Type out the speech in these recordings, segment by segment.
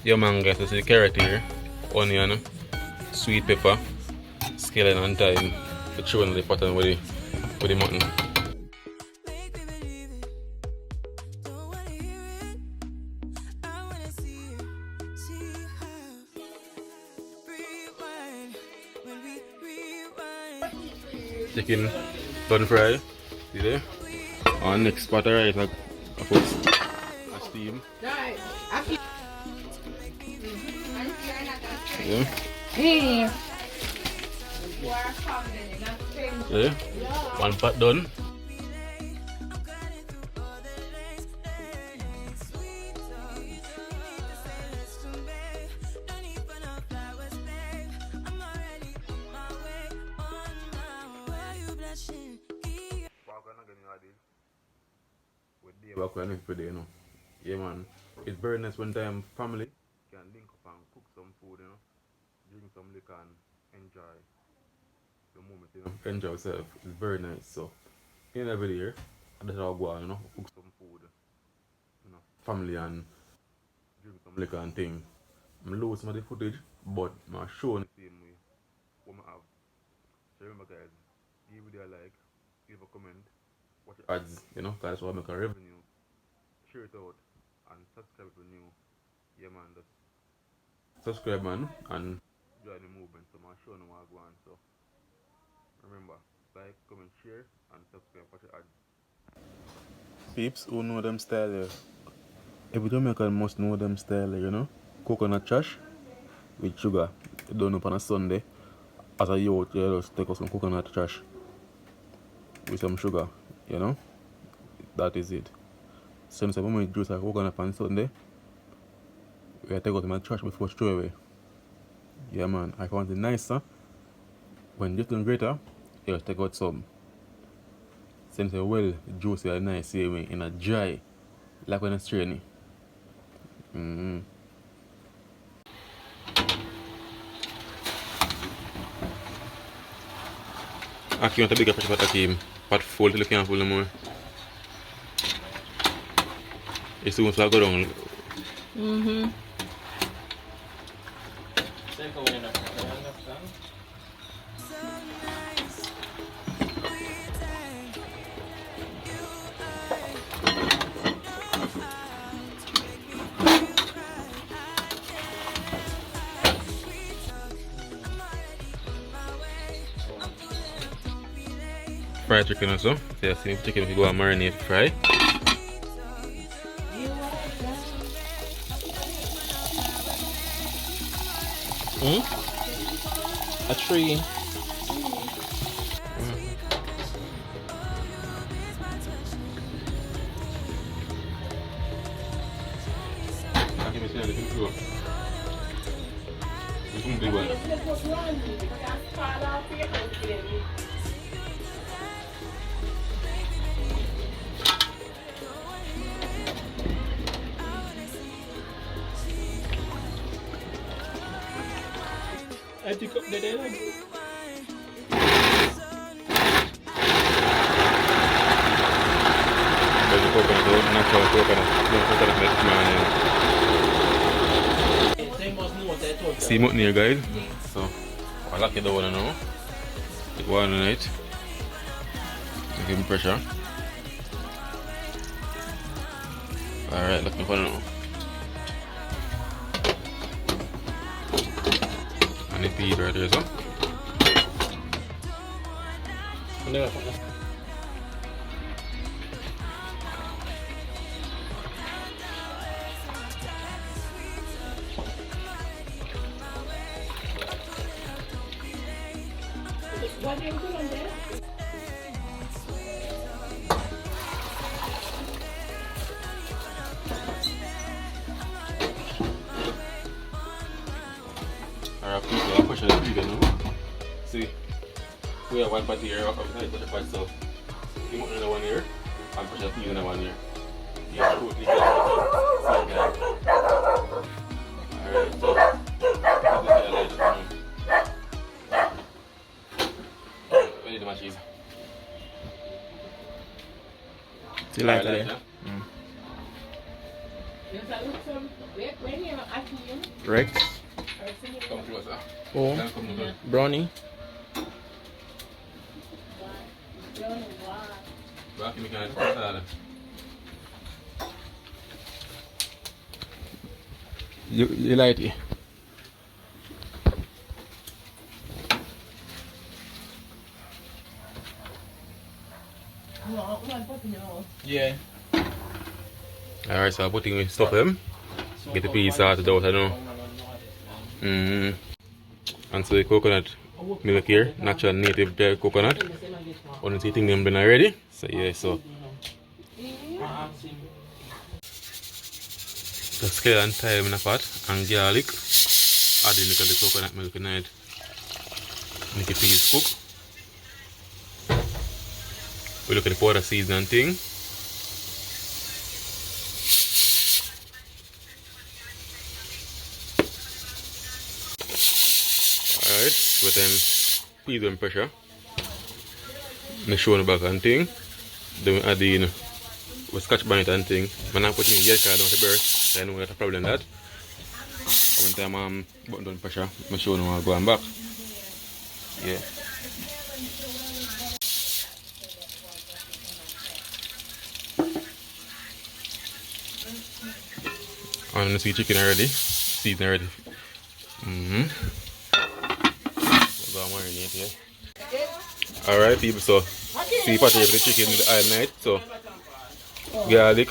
Yeah man guys, this is carrot here, onion, sweet pepper, scallion and thyme. The children the pot and with the mutton. Chicken done fry. See there? On next pot of rice I put a steam. Yeah. Yeah. One pot done. You know. Yeah man. It's very nice when time family can link up and cook some food, you know. Drink some liquor and enjoy the moment, you know. Enjoy yourself. It's very nice. So in every year that's how I go on, you know, cook some food, you know, family and drink some liquor and thing. I'm lose some of the footage, but I'm showing the same way what I have. So remember guys, give video a like, leave a comment, watch the ads, you know, because that's what I make a revenue. Share it out and subscribe if you're new. Yeah man, just subscribe man and join the movement. So I'm showing you what I go on. So remember, like, comment, share and subscribe, watch the ads. Peeps who know them style here. Every Jamaican must know them style, you know. Coconut trash with sugar. You don't know on a Sunday. As a youth, you just take out some coconut trash with some sugar, you know. That is it. Since when we juice like coconut on Sunday, we take out my trash before throw away. Yeah man, I found it nicer. When you done greater, you just take out some. Since well juicy and nice in a dry, like when it's raining. Aki want a bigger pressure pot Akim. Pot full till you can't full no more. You soon so I go down. Fried chicken also. So you see chicken if you go and marinate fry. A tree. I pick up the dead. See mutton here guys. So I like it the one now. Take one on it. Give him pressure. Alright, look for now. And the pea right there so. What do you put on there? Alright, people, I'll push it up again now. See, we have one part here, I'm going to push the part so you put another one here, and push the pea in the one here. Yeah, totally good. Alright, so we need the cheese. You like Alright, it? yeah? Rex. Come closer. Oh, Then come closer. brownie. Back in the kind of salad. You like it? Yeah. Alright, so I'm putting stuff them. Get the peas sorted out, I know. And so the coconut milk here, natural native dairy coconut. Once you think them been already. So yeah, so just scale and thyme in a pot and garlic. Add a little of the coconut milk in it. Make the peas cook. We look at the powder seasoning and thing. Alright, with them peas on pressure. Make sure on the back and thing. Then we add in with scotch bonnet and thing. When I'm putting in yellow card on the burst, I know that's a problem that. One time I'm button down pressure, make sure I'm going back. Yeah. And the sweet chicken already. Season already. Go and marinate here. Alright people, so see potato with the chicken with the oil night. So garlic,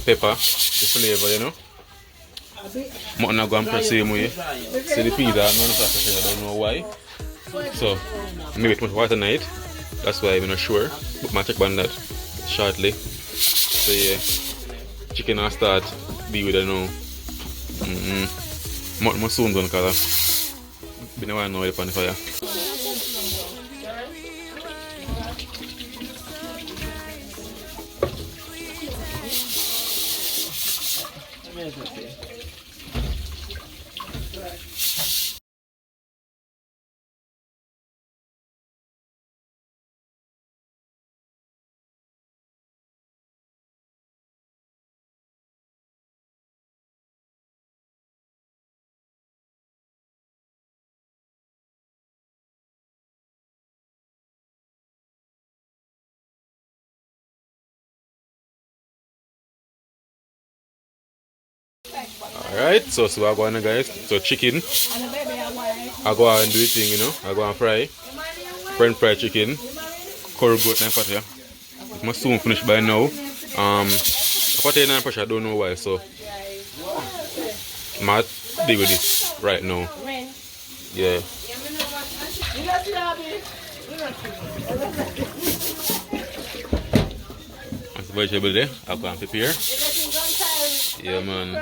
pepper, the flavor, you know. Mutton I go and press same way. See the peas are non-sauce, I don't know why. So maybe it must water night. That's why I'm not sure. But I'll check on that shortly. So yeah. Chicken will start be with, you know. Mutton must soon done because I don't want to know it on the fire. Alright, so I go on guys. So chicken. I go and do the thing, you know. I go and fry. French fry chicken. Curry goat and potato. It must soon finish by now. Potato and pressure, I don't know why, so I might deal with this right now. Yeah. That's the vegetable there. I go and prepare. Yeah man.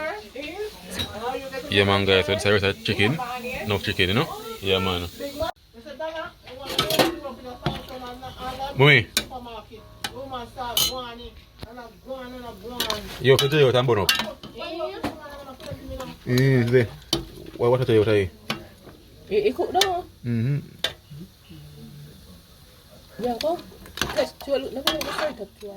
Yeah man guys, so this is chicken. Enough chicken, you know? Yeah man. Mummy. You have to tell you what I'm burn up. What I tell you what I It cook now. Yeah, go. Let's do a look. Look at the front of you.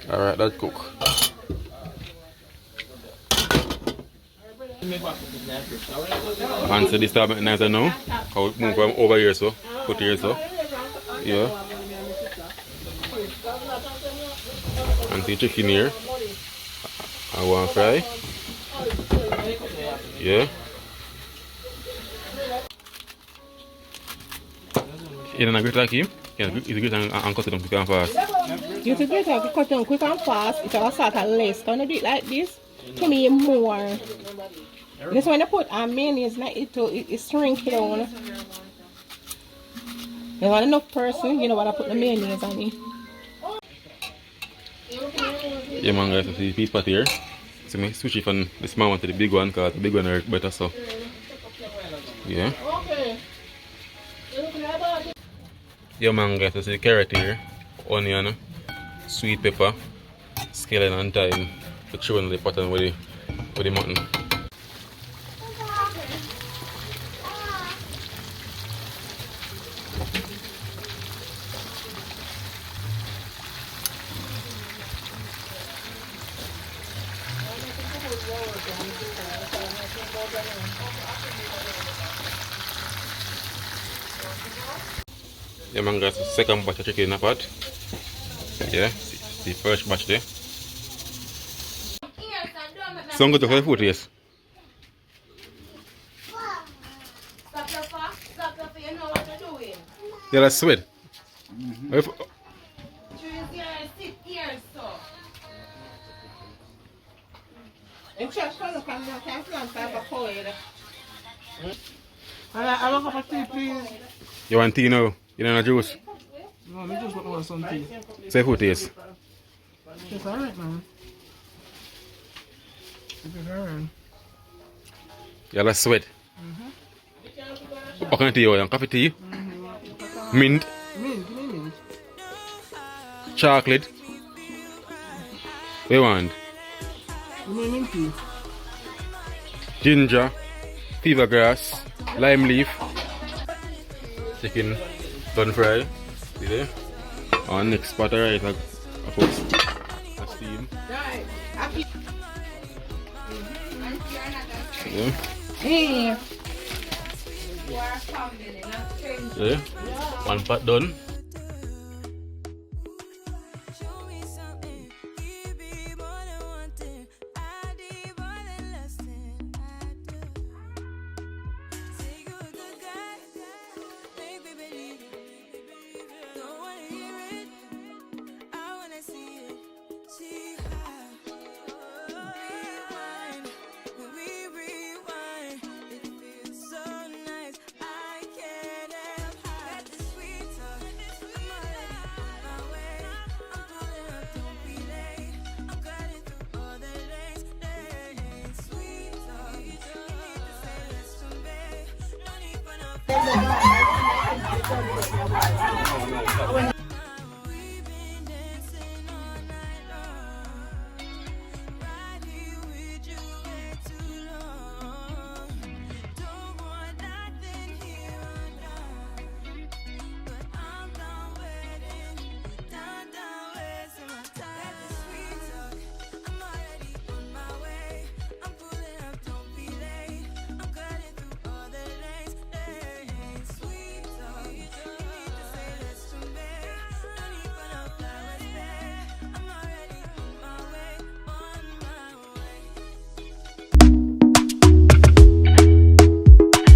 Alright, that's cook. And so this time nice now. How it move from over here so. Put here so. Yeah. And the chicken here. I want to fry. Yeah. You don't agree like him? It's great and cut it down quick and fast. You to get out, cut down quick and fast. It's all sort of less. Can you do it like this? To me more. This when you put mayonnaise, like it shrink down. You want enough person, you know what I put the mayonnaise on it. Yeah man guys, so see the peas pot here. So me switch it from the small one to the big one because the big one works better so. Yeah. Yeah man guys, so see the carrot here, onion, sweet pepper, scallion and thyme. To chew on the pot and with the mutton. Yeah, man, got the second batch of chicken in a pot. Yeah, the first batch there. Sound good to have food, yes. Yeah, that's sweet. I want a cup of tea, please. You want tea now? You don't want juice? No, I just want some tea. Say food taste. It's alright, man. It's alright. Yeah, that's sweet. What kind of tea you want? Coffee tea? Mint? Mint, give me mint. Chocolate? What you want? Give me mint tea. Ginger? Fever grass? Lime leaf? Chicken done fry? See there? On next pot of rice, I put a steam. Yeah. Hey. Yeah. One pot done.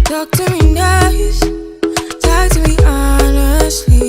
Talk to me nice, talk to me honestly.